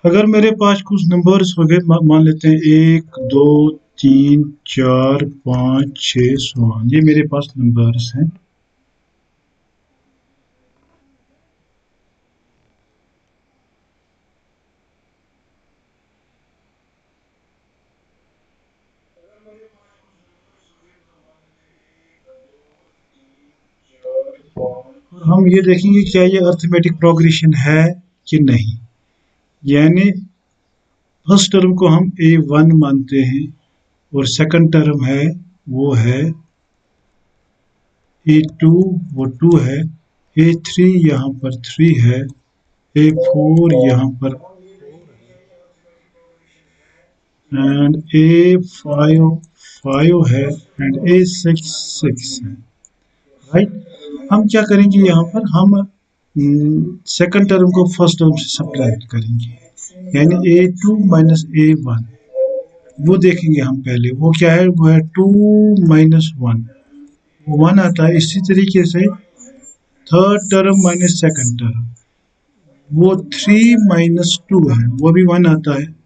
अगर मेरे पास कुछ नंबर्स हो गए, मान लेते हैं 1 2 3 4 5 6 सो ऑन, ये मेरे पास नंबर्स हैं। और हम ये देखेंगे क्या ये अर्थमेटिक प्रोग्रेशन है कि नहीं। यानी फर्स्ट टर्म को हम A1 मानते हैं और सेकंड टर्म है वो है A2, वो 2 है। A3 यहाँ पर 3 है। A4 यहाँ पर एंड A5 5 है एंड A6 6 है। राइट। हम क्या करेंगे यहाँ पर, हम सेकंड टर्म को फर्स्ट टर्म से सब्ट्रैक्ट करेंगे, यानी A2 माइनस A1 वो देखेंगे हम पहले, वो क्या है, वो है 2 माइनस 1, वो 1 आता है। इसी तरीके से third term minus second term, वो 3 माइनस 2 है, वो भी 1 आता है।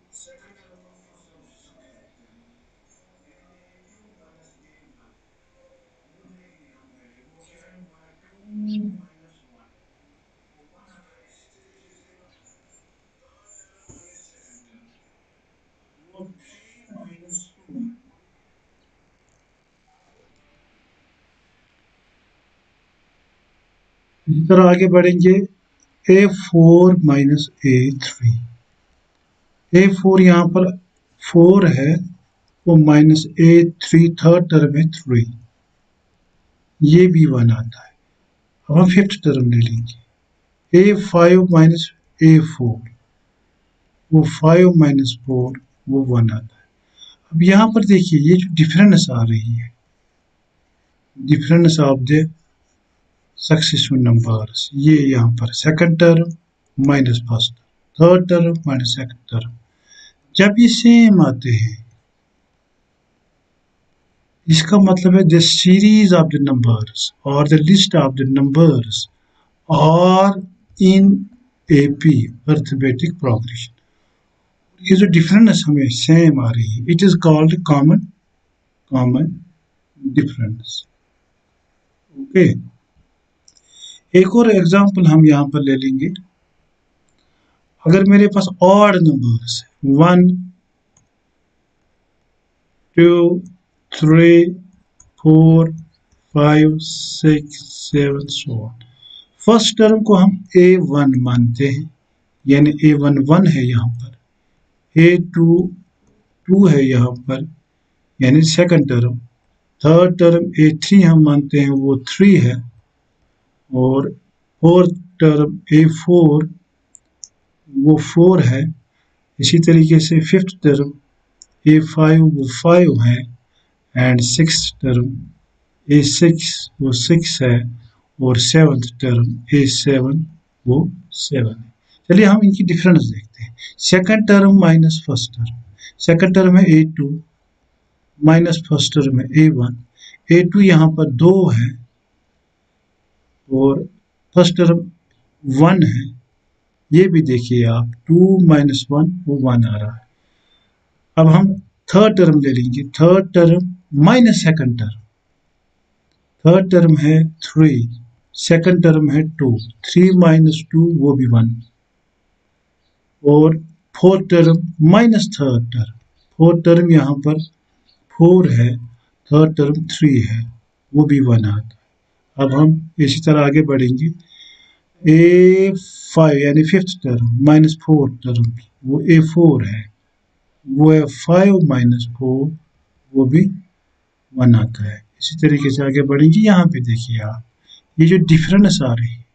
इसी तरह आगे बढ़ेंगे, A4 माइनस A3, A4 यहाँ पर 4 है, वो माइनस A3 थर्ड टर्म है 3, ये भी 1 आता है। अब हम फिफ्थ टर्म ले लेंगे, A5 माइनस A4, वो 5 माइनस 4, वो 1 आता है। अब यहाँ पर देखिए ये जो डिफरेंस आ रही है, difference of the successive numbers, ये यहाँ पर second term minus first, third term minus second term, जब ये सेम आते हैं इसका मतलब है the series of the numbers और the list of the numbers are in AP arithmetic progression. ये जो डिफरेंस हमें सेम आ रही है, it is called common common difference. Okay, एक और एग्जांपल हम यहाँ पर ले लेंगे। अगर मेरे पास odd numbers 1 2 3 4 5 6 7 so on, first term को हम A1 मानते हैं, यानी A1 1 है यहाँ पर, A2 2 है यहाँ पर, यानी second term. Third term A3 हम मानते हैं, वो 3 है। और फोर्थ टर्म A4 वो 4 है। इसी तरीके से फिफ्थ टर्म A5 वो 5 है एंड सिक्स टर्म A6 वो 6 है और सेवंथ टर्म A7 वो 7 है। चलिए हम इनकी डिफरेंस देखते हैं। Second term minus first term, second term है A2 माइनस फर्स्ट टर्म है A1, A2 यहाँ पर 2 है और फर्स्ट टर्म 1 है। ये भी देखिए आप, 2 माइनस 1 वो 1 आ रहा है। अब हम थर्ड टर्म ले लेंगे, third term minus second term, third term है 3, सेकंड टर्म है 2, 3 माइनस 2 वो भी 1। और fourth term minus third term, fourth term यहाँ पर 4 है, थर्ड टर्म 3 है, वो भी 1 आता है। अब हम इसी तरह आगे बढ़ेंगे, A5 यानी fifth term minus fourth term, वो A4 है, वो है 5 माइनस 4, वो भी 1 आता है। इसी तरीके से आगे बढ़ेंगे। यहाँ पे देखिए आप, ये जो डिफरेंस आ रही है,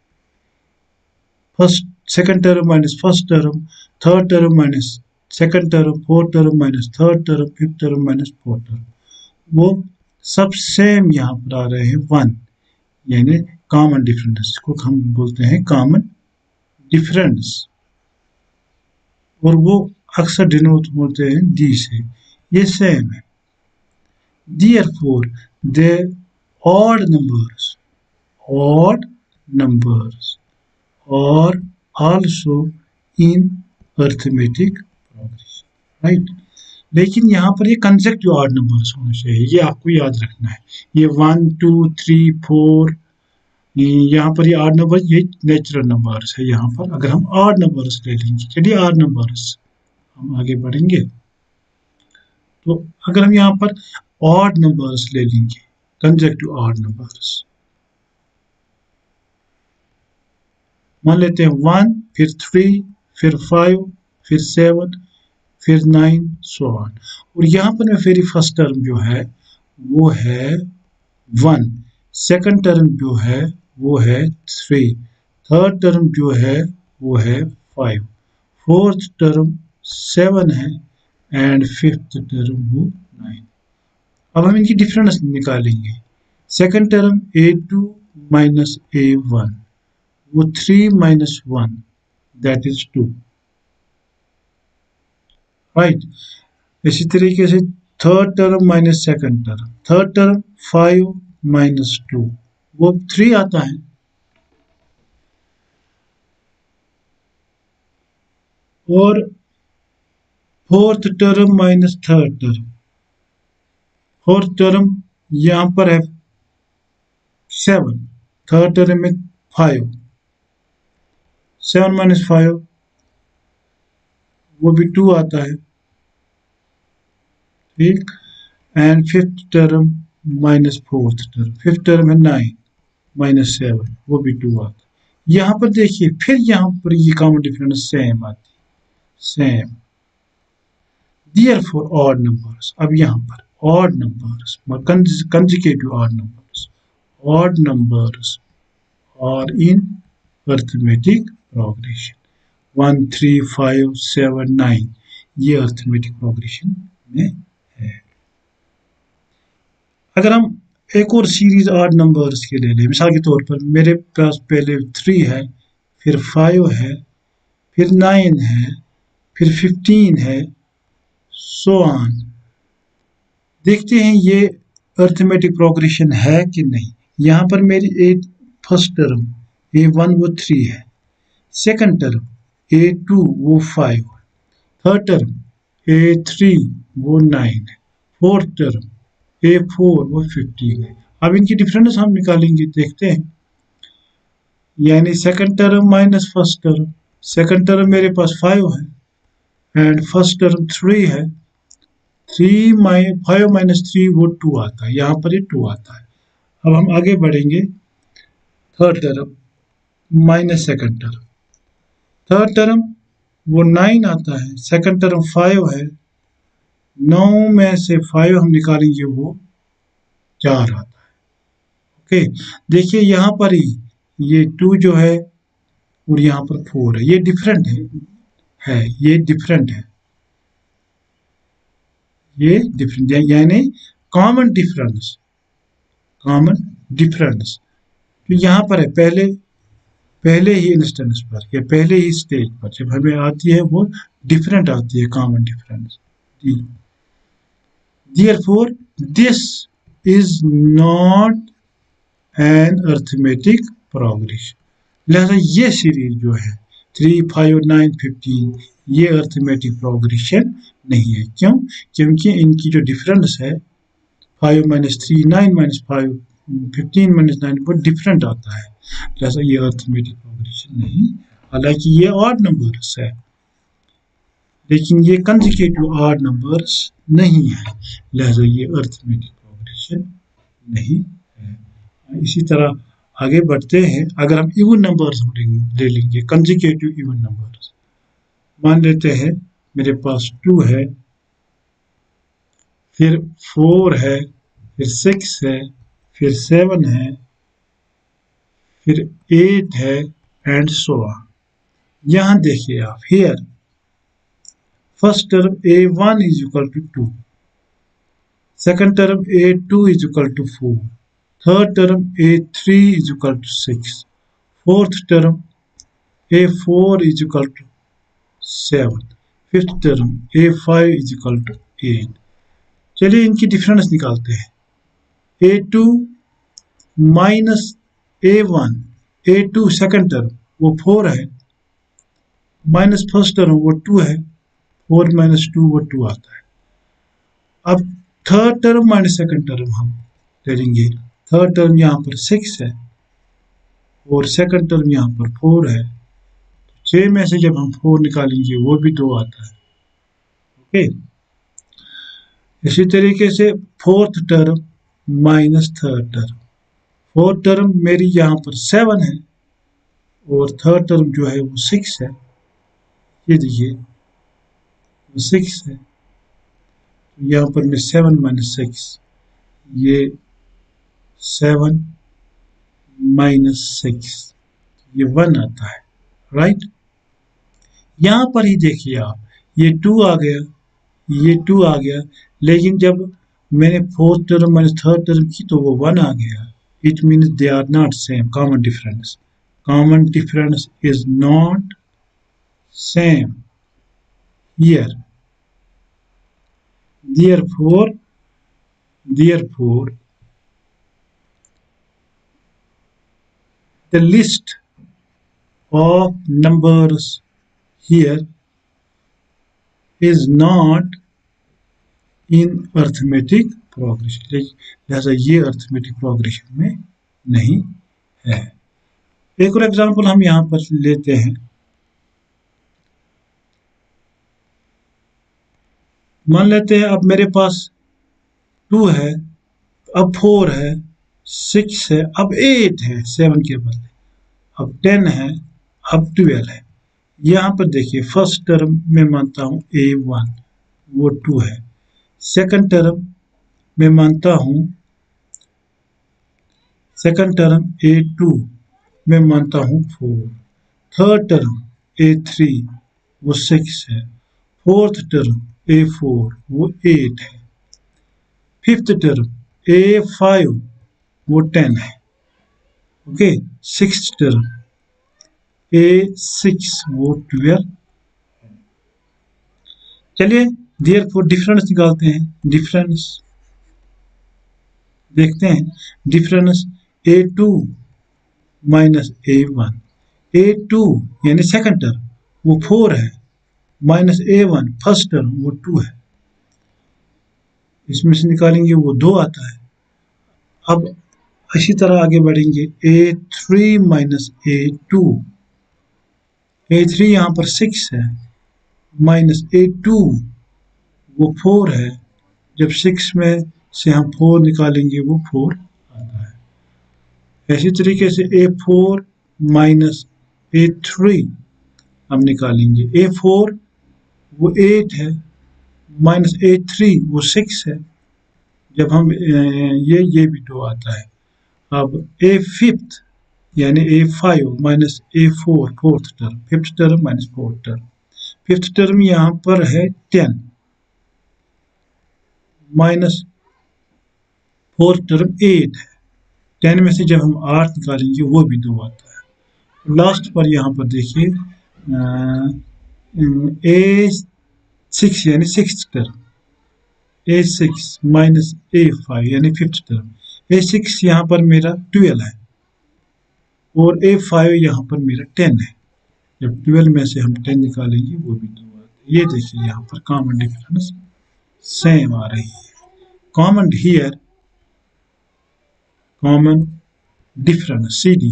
first second term minus first term, third term minus second term, fourth term minus third term, fifth term minus fourth term, वो सब सेम यहाँ पर आ रहे हैं 1, यानी कॉमन डिफरेंस को हम बोलते हैं कॉमन डिफरेंस, और वो अक्सर डिनोट होते हैं डी से, ये सेम है। Therefore, the odd numbers are also in arithmetic progression, right. लेकिन यहाँ पर ये कंसेक्टिव ऑड नंबर्स होने चाहिए, ये आपको याद रखना है। ये 1 2 3 4, यहाँ पर ये ऑड नंबर, ये नेचुरल नंबर्स है। यहाँ पर अगर हम ऑड नंबर्स ले लेंगे, चलिए ऑड नंबर्स हम आगे बढ़ेंगे, तो अगर हम यहाँ पर ऑड नंबर्स ले लेंगे, कंसेक्टिव ऑड नंबर्स, मान लेते हैं 1, फिर 3, फिर 5, फिर 7, फिर 9 सो ऑन। और यहाँ पर मेरी फर्स्ट टर्म जो है वो है 1, सेकंड टर्म जो है वो है 3, थर्ड टर्म जो है वो है 5, फोर्थ टर्म 7 है एंड फिफ्थ टर्म वो 9। अब हम इनकी डिफरेंस निकालेंगे। Second term a2 minus a1, वो 3 माइनस 1 दैट इज 2, राइट। इसी तरीके से third term minus second term, third term 5 minus 2 वो 3 आता है, और fourth term minus third term, fourth term यहाँ पर है 7, थर्ड टर्म में 5, 7 माइनस 5 वो भी 2 आता है, ठीक। And fifth term minus fourth term, fifth term है 9 माइनस 7 वो भी 2 आता है। यहाँ पर देखिए फिर यहाँ पर ये कॉमन डिफरेंस सेम आती है, सेम। Therefore odd numbers, अब यहाँ पर odd numbers, consecutive odd numbers are in arithmetic progression 1 3 5 7 9, ये arithmetic progression में है। अगर हम एक और सीरीज odd numbers के ले लें, मिसाल के तौर पर मेरे पास पहले 3 है, फिर 5 है, फिर 9 है, फिर 15 है, सो ऑन। देखते हैं ये अर्थमेटिक प्रोग्रेशन है कि नहीं। यहाँ पर मेरी फर्स्ट टर्म a1 वो 3 है, सेकंड टर्म a2 वो 5 है, थर्ड टर्म a3 वो 9 है, फोर्थ टर्म a4 वो 15 है। अब इनकी डिफरेंस हम निकालेंगे, देखते हैं। यानी second term minus first term, second term मेरे पास 5 है एंड फर्स्ट टर्म 3 है, 5 माइनस 3 वो 2 आता है, यहाँ पर ये 2 आता है। अब हम आगे बढ़ेंगे, third term minus second term, third term वो 9 आता है, सेकंड टर्म 5 है, 9 में से 5 हम निकालेंगे वो 4 आता है। ओके, देखिए यहाँ पर ही ये 2 जो है और यहाँ पर 4 है, ये डिफरेंट है, ये डिफरेंट है, ये डिफरेंट यानी कॉमन डिफरेंस, कॉमन डिफरेंस तो यहाँ पर है पहले ही इंस्टेंस पर या पहले ही स्टेज पर जब हमें आती है वो डिफरेंट आती है, common difference. Therefore this is not an arithmetic progression, लिहाजा ये सीरीज जो है 3 5 9 15 ये अर्थमेटिक प्रोग्रेशन नहीं है। क्यों? क्योंकि इनकी जो डिफरेंस है 5 माइनस 3 9 माइनस 5 15 माइनस 9 वो डिफरेंट आता है, लिहाजा ये अर्थमेटिक प्रोग्रेशन नहीं। हालांकि ये ऑड नंबर्स है लेकिन ये कंसेक्यूटिव ऑड नंबर्स नहीं है, लिहाजा ये अर्थमेटिक प्रोग्रेशन नहीं है। इसी तरह आगे बढ़ते हैं। अगर हम इवन नंबर्स ले लेंगे, कंसेक्यूटिव इवन नंबर्स, मान लेते हैं मेरे पास 2 है, फिर 4 है, फिर 6 है, फिर 7 है, फिर 8 है एंड सो ऑन। यहाँ देखिए आप, here first term a1 is equal to 2, second term a2 is equal to 4, third term a3 is equal to 6, fourth term a4 is equal to 7, fifth term a5 is equal to 8। चलिए इनकी difference निकालते हैं। a2 minus a1, a2 second term वो 4 है, minus first term वो 2 है, 4 minus 2 वो 2 आता है। अब third term minus second term हम ले लेंगे। थर्ड टर्म यहाँ पर 6 है और सेकंड टर्म यहाँ पर 4 है। 6 में से जब हम 4 निकालेंगे वो भी 2 आता है। ओके, इसी तरीके से fourth term minus third term. Fourth term मेरी यहाँ पर 7 है और थर्ड टर्म जो है वो 6 है। ये देखिए वो 6 है, यहाँ पर मैं 7 माइनस 6, ये 7 माइनस 6, ये 1 आता है, राइट। यहाँ पर ही देखिए आप, ये 2 आ गया, ये 2 आ गया, लेकिन जब मैंने fourth term minus third term की तो वो 1 आ गया। It means they are not same, common difference. Common difference is not same here. Therefore, the list of numbers here is not in arithmetic progression. लिहाजा ये अर्थमेटिक प्रोग्रेशन में नहीं है। एक और एग्जांपल हम यहाँ पर लेते हैं। मान लेते हैं अब मेरे पास 2 है, अब 4 है, 6 है, अब 8 है 7 के बदले, अब 10 है, अब 12 है। यहाँ पर देखिए फर्स्ट टर्म में मानता हूँ A1 वो 2 है, सेकंड टर्म में मानता हूँ, सेकंड टर्म A2 में मानता हूँ 4, थर्ड टर्म A3 वो 6 है, फोर्थ टर्म A4 वो 8 है, फिफ्थ टर्म A5 वो 10 है। ओके, सिक्स्थ टर्म A6 वो 12। चलिए देयरफॉर डिफरेंस निकालते हैं। डिफरेंस देखते हैं, difference A2 minus A1, A2 यानी सेकंड टर्म वो 4 है, माइनस A1 फर्स्ट टर्म वो 2 है, इसमें से निकालेंगे वो 2 आता है। अब इसी तरह आगे बढ़ेंगे, A3 माइनस A2, A3 यहाँ पर 6 है, माइनस A2 वो 4 है, जब 6 में से हम 4 निकालेंगे वो 4 आता है। इसी तरीके से A4 माइनस A3 हम निकालेंगे, A4 वो 8 है, माइनस A3 वो 6 है, जब हम ये भी 2 आता है। अब A5 यानी A5 minus A4 fourth term, fifth term minus fourth term, fifth term यहाँ पर है 10 माइनस फोर्थ टर्म 8 है, 10 में से जब हम 8 निकालेंगे वो भी 2 आता है। लास्ट पर यहाँ पर देखिए A6 यानी six term, A6 minus A5 यानी फिफ्थ टर्म, A6 यहाँ पर मेरा 12 है और A5 यहाँ पर मेरा 10 है, जब 12 में से हम 10 निकालेंगे वो भी 2 आते हैं। ये देखिए यहाँ पर कॉमन डिफरेंस सेम आ रही है। Common here, common difference CD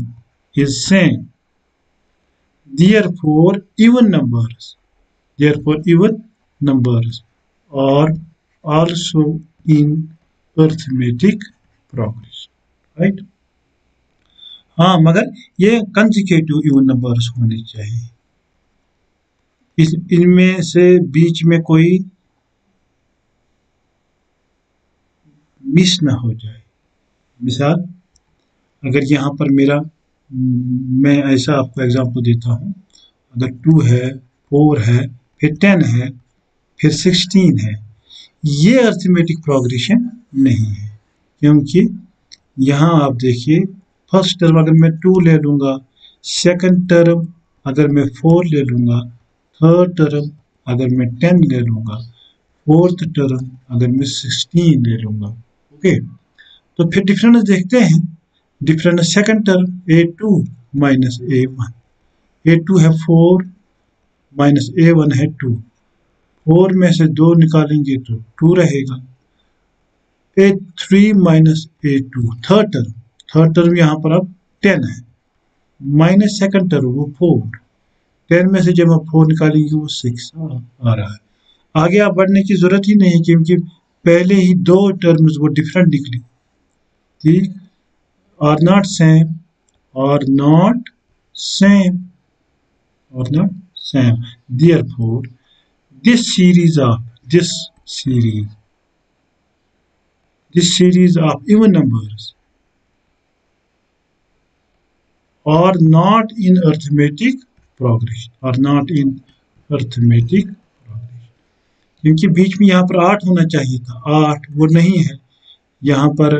is same. Therefore even numbers are also in arithmetic progression, right? हाँ, मगर ये कंसेक्यूटिव इवन नंबर्स होने चाहिए, इनमें से बीच में कोई मिस ना हो जाए। मिसाल, अगर यहाँ पर मेरा, मैं ऐसा आपको एग्जांपल देता हूँ, अगर 2 है, 4 है, फिर 10 है, फिर 16 है, ये अर्थमेटिक प्रोग्रेशन नहीं है, क्योंकि यहाँ आप देखिए फर्स्ट टर्म अगर मैं 2 ले लूँगा, सेकंड टर्म अगर मैं 4 ले लूँगा, थर्ड टर्म अगर मैं 10 ले लूँगा, फोर्थ टर्म अगर मैं 16 ले लूँगा। ओके, तो फिर डिफरेंस देखते हैं। Difference second term A2 minus A1, A2 है 4 माइनस A1 है 2, 4 में से 2 निकालेंगे तो 2 रहेगा। A3 minus A2 third term यहाँ पर अब 10 है, माइनस सेकंड टर्म वो 4, 10 में से जब हम 4 निकालेंगे वो 6 आ रहा है। आगे आप बढ़ने की जरूरत ही नहीं है क्योंकि पहले ही 2 टर्म्स वो डिफरेंट निकली। ठीक, are not same, are not same, are not same, therefore this series of this series of even numbers are not in arithmetic progression, are not in arithmetic progression, क्योंकि बीच में यहाँ पर 8 होना चाहिए था, 8 वो नहीं है, यहाँ पर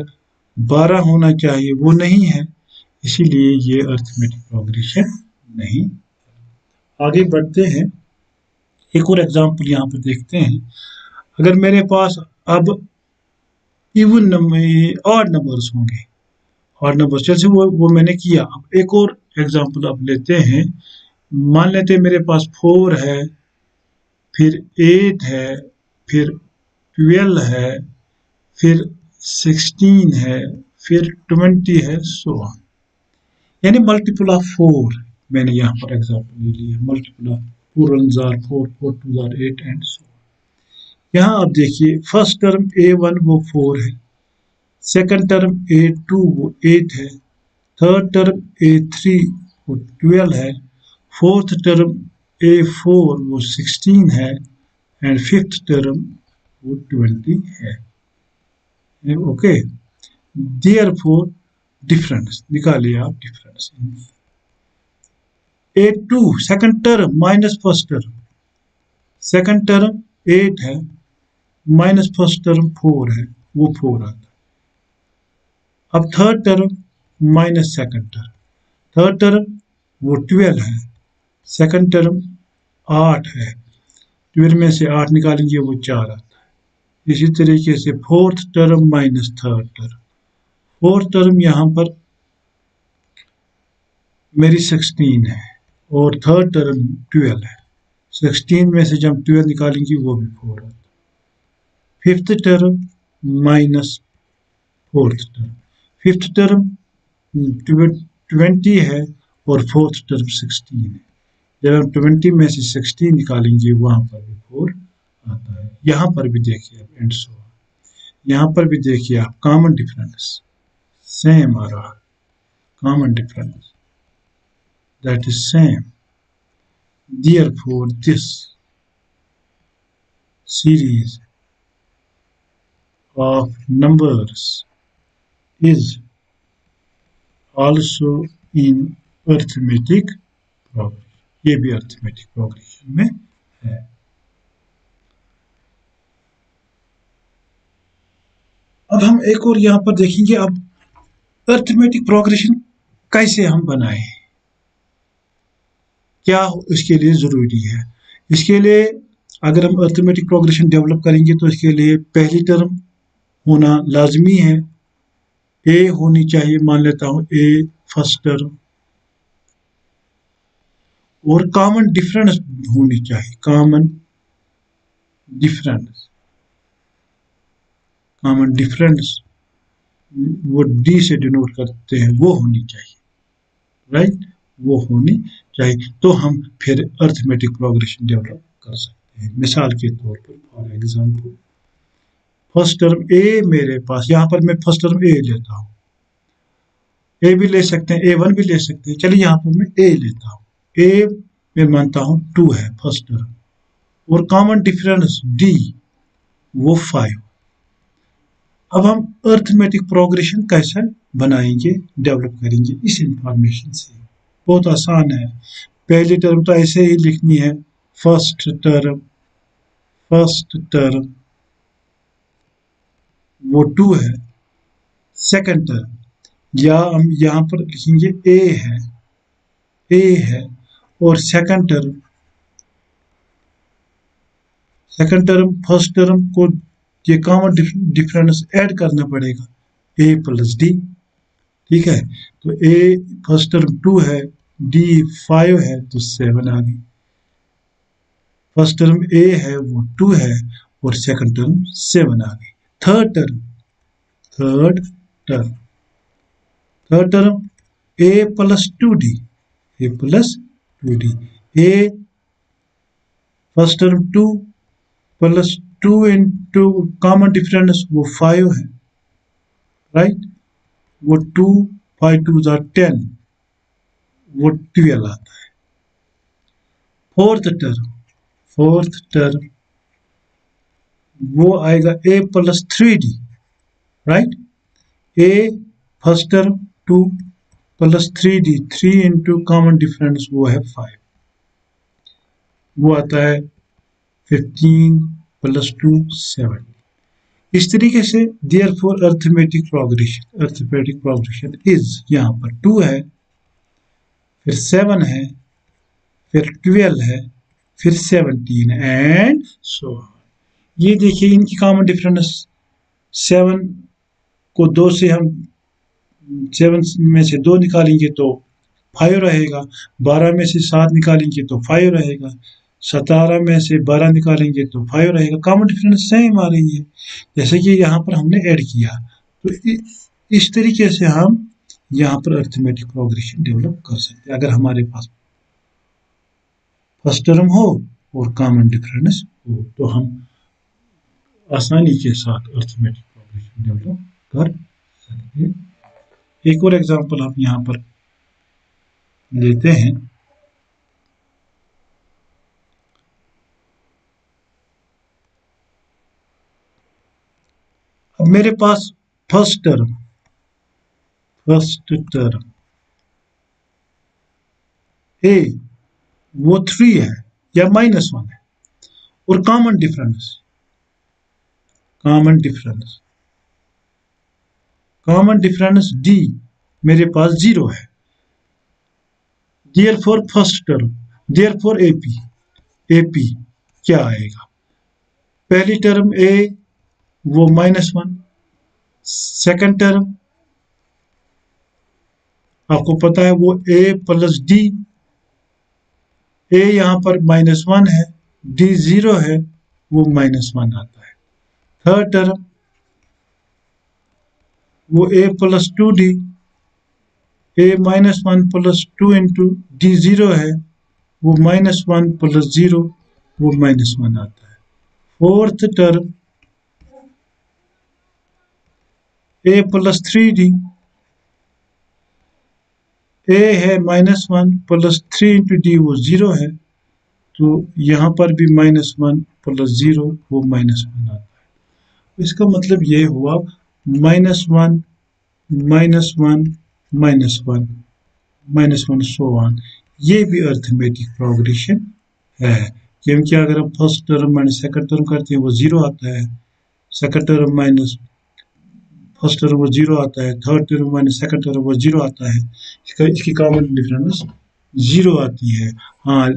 12 होना चाहिए वो नहीं है, इसीलिए ये अर्थमेटिक प्रोग्रेशन नहीं। आगे बढ़ते हैं, एक और एग्जांपल यहाँ पर देखते हैं। अगर मेरे पास अब इवन ऑड नंबर्स होंगे, ऑड नंबर्स जैसे वो मैंने किया। अब एक और एग्जांपल अब लेते हैं। मान लेते हैं मेरे पास 4 है, फिर 8 है, फिर 12 है, फिर 16 है, फिर 20 है, सो ऑन। यानी मल्टीपल ऑफ 4 मैंने यहाँ पर एग्जांपल ले लिया, multiple of 4 1s are 4, 4 2s are 8 and so. यहाँ आप देखिए फर्स्ट टर्म A1 वो 4 है, सेकंड टर्म A2 वो 8 है, थर्ड टर्म A3 वो 12 है, फोर्थ टर्म A4 वो 16 है एंड फिफ्थ टर्म वो 20 है। ओके, देयरफॉर डिफरेंस निकालिए आप, difference A2 second term minus first term, second term 8 है माइनस फर्स्ट टर्म 4 है, वो 4 आता है। अब third term minus second term, third term वो 12 है, सेकंड टर्म 8 है, 12 में से 8 निकालेंगे वो 4 आता है। इसी तरीके से fourth term minus third term, fourth term यहाँ पर मेरी 16 है और थर्ड टर्म 12 है, 16 में से जब 12 निकालेंगे वो भी 4 आता है। Fifth term minus fourth term, fifth term 20 है और फोर्थ टर्म 16 है, जब हम 20 में से 16 निकालेंगे वहां पर भी 4 आता है। यहाँ पर भी देखिए आप, एंड सो यहाँ पर भी देखिए आप, कॉमन डिफरेंस सेम आ रहा है, common difference that is same, therefore this series of numbers is also in arithmetic progression, ये भी अर्थमेटिक प्रोग्रेशन में है। अब हम एक और यहाँ पर देखेंगे, अब अर्थमेटिक प्रोग्रेशन कैसे हम बनाएं, क्या इसके लिए जरूरी है। इसके लिए अगर हम अर्थमेटिक प्रोग्रेशन डेवलप करेंगे तो इसके लिए पहली टर्म होना लाजमी है, ए होनी चाहिए, मान लेता हूँ ए फर्स्ट टर्म, और कॉमन डिफरेंस होनी चाहिए, कॉमन डिफरेंस, कॉमन डिफरेंस वो डी से डिनोट करते हैं, वो होनी चाहिए, राइट, वो होनी चाहिए, तो हम फिर अर्थमेटिक प्रोग्रेशन डेवलप कर सकते हैं। मिसाल के तौर पर फॉर एग्जांपल फर्स्ट टर्म ए मेरे पास, यहाँ पर मैं फर्स्ट टर्म ए लेता हूँ, ए भी ले सकते हैं, A1 भी ले सकते हैं, चलिए यहाँ पर मैं ए लेता हूँ, ए मैं मानता हूँ 2 है फर्स्ट टर्म, और कॉमन डिफरेंस डी वो 5। अब हम अर्थमेटिक प्रोग्रेशन कैसे बनाएंगे, डेवलप करेंगे इस इंफॉर्मेशन से, बहुत आसान है। पहली टर्म तो ऐसे ही लिखनी है, फर्स्ट टर्म वो 2 है, सेकंड टर्म या हम यहाँ पर लिखेंगे ए है और सेकंड टर्म फर्स्ट टर्म को ये कॉमन डिफरेंस ऐड करना पड़ेगा, ए प्लस डी, ठीक है। तो ए फर्स्ट टर्म 2 है, डी 5 है, तो 7 आ गई। फर्स्ट टर्म ए है वो 2 है और सेकंड टर्म 7 आ गई। Third term third term third term a plus 2d, a plus 2d, a first term 2 plus 2 into common difference वो 5 है, राइट, वो 2 5 2 10, वो 12 आता है। फोर्थ टर्म वो आएगा a plus 3d, right, a first term 2 plus 3d, 3 into common difference वो है 5, वो आता है 15 प्लस 2 7। इस तरीके से देयरफॉर अर्थमेटिक प्रोग्रेशन इज, यहाँ पर 2 है, फिर 7 है, फिर 12 है, फिर 17 एंड सो ऑन। ये देखिए इनकी कॉमन डिफरेंस 7 को 2 से हम 7 में से 2 निकालेंगे तो 5 रहेगा, 12 में से 7 निकालेंगे तो 5 रहेगा, 17 में से 12 निकालेंगे तो 5 रहेगा। कॉमन डिफरेंस सेम आ रही है जैसे कि यहाँ पर हमने ऐड किया। तो इस तरीके से हम यहाँ पर अर्थमेटिक प्रोग्रेशन डेवलप कर सकते हैं अगर हमारे पास फर्स्ट टर्म हो और कॉमन डिफरेंस हो तो हम आसानी के साथ अर्थमेटिक प्रोग्रेशन डेवलप कर सकते हैं। एक और एग्जांपल हम यहाँ पर लेते हैं। अब मेरे पास फर्स्ट टर्म ए वो 3 है या -1 है और कॉमन डिफरेंस डी मेरे पास 0 है। Therefore first term, therefore AP क्या आएगा? पहली टर्म ए वो -1, सेकंड टर्म आपको पता है वो ए प्लस डी, ए यहाँ पर -1 है, डी 0 है, वो -1 आता है। थर्ड टर्म वो ए प्लस 2d, ए -1 प्लस 2 इंटू डी 0 है, वो -1 प्लस 0, वो -1 आता है। Fourth term a plus 3d, ए है -1 प्लस 3 इंटू डी वो 0 है, तो यहाँ पर भी -1 प्लस 0 वो -1 आता है। इसका मतलब ये हुआ -1 -1 सो ऑन। ये भी अर्थमेटिक प्रोग्रेशन है क्योंकि अगर हम first term minus second term करते हैं वो 0 आता है, second term minus first term वो 0 आता है, third term minus second term वो 0 आता है, इसकी कॉमन डिफरेंस 0 आती है। हाँ,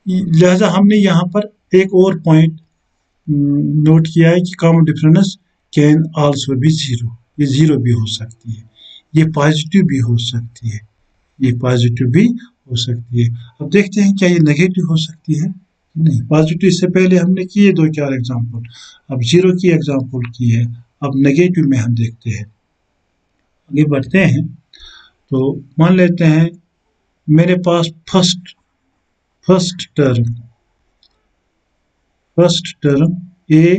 लिहाजा हमने यहाँ पर एक और पॉइंट नोट किया है कि common difference can also be 0, ये 0 भी हो सकती है, ये पॉजिटिव भी हो सकती है, ये पॉजिटिव भी हो सकती है। अब देखते हैं क्या ये नेगेटिव हो सकती है नहीं। पॉजिटिव इससे पहले हमने किए 2-4 एग्जाम्पल, अब 0 की एग्जाम्पल की है, अब नेगेटिव में हम देखते हैं। आगे बढ़ते हैं तो मान लेते हैं मेरे पास फर्स्ट टर्म ए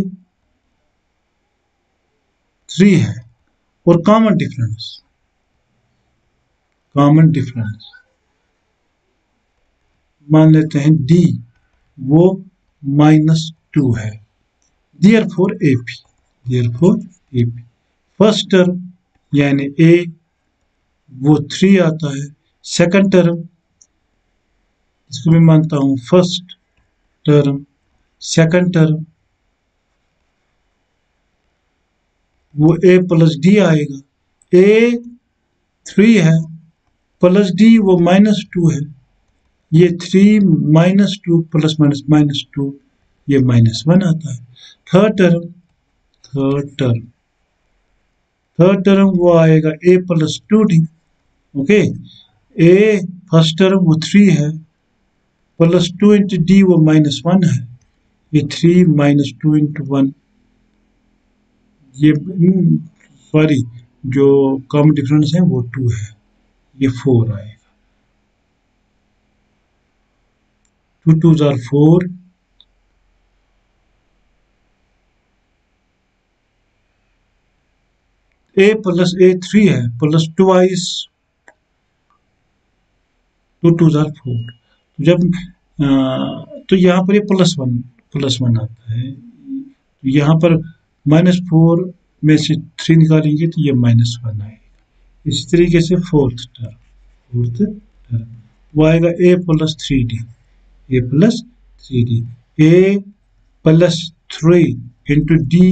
3 है और कॉमन डिफरेंस मान लेते हैं डी वो -2 है। देयरफॉर एपी फर्स्ट टर्म यानी ए वो 3 आता है, सेकंड टर्म इसको मैं मानता हूं फर्स्ट टर्म, सेकंड टर्म वो ए प्लस डी आएगा, ए 3 है प्लस डी वो -2 है, ये 3 -2 प्लस -2 ये -1 आता है। थर्ड टर्म वो आएगा a plus 2d, okay, A first term वो 3 है प्लस 2 इंटू डी वो -1 है, ये 3 माइनस 2 इंटू 1, ये सॉरी जो कॉमन डिफरेंस है वो 2 है, ये 4 आएगा। 2 2s are 4, a plus a 3 है, प्लस ट्वाइस 2 2s are 4। जब तो यहाँ पर ये प्लस वन आता है, यहाँ पर -4 में से 3 निकालेंगे तो ये -1 आएगा। इसी तरीके से फोर्थ टर्म वो आएगा a plus 3d, a plus 3d, a plus 3 into D,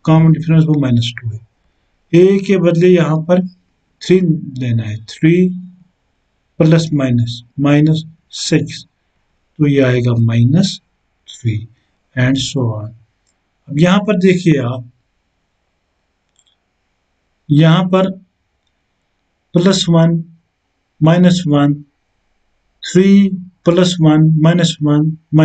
common difference वो -2 है, a के बदले यहाँ पर 3 लेना है, 3 प्लस माइनस 6, तो ये आएगा -3 एंड सो ऑन। अब यहाँ पर देखिए आप, यहाँ पर +1 -1, 3 +1 -1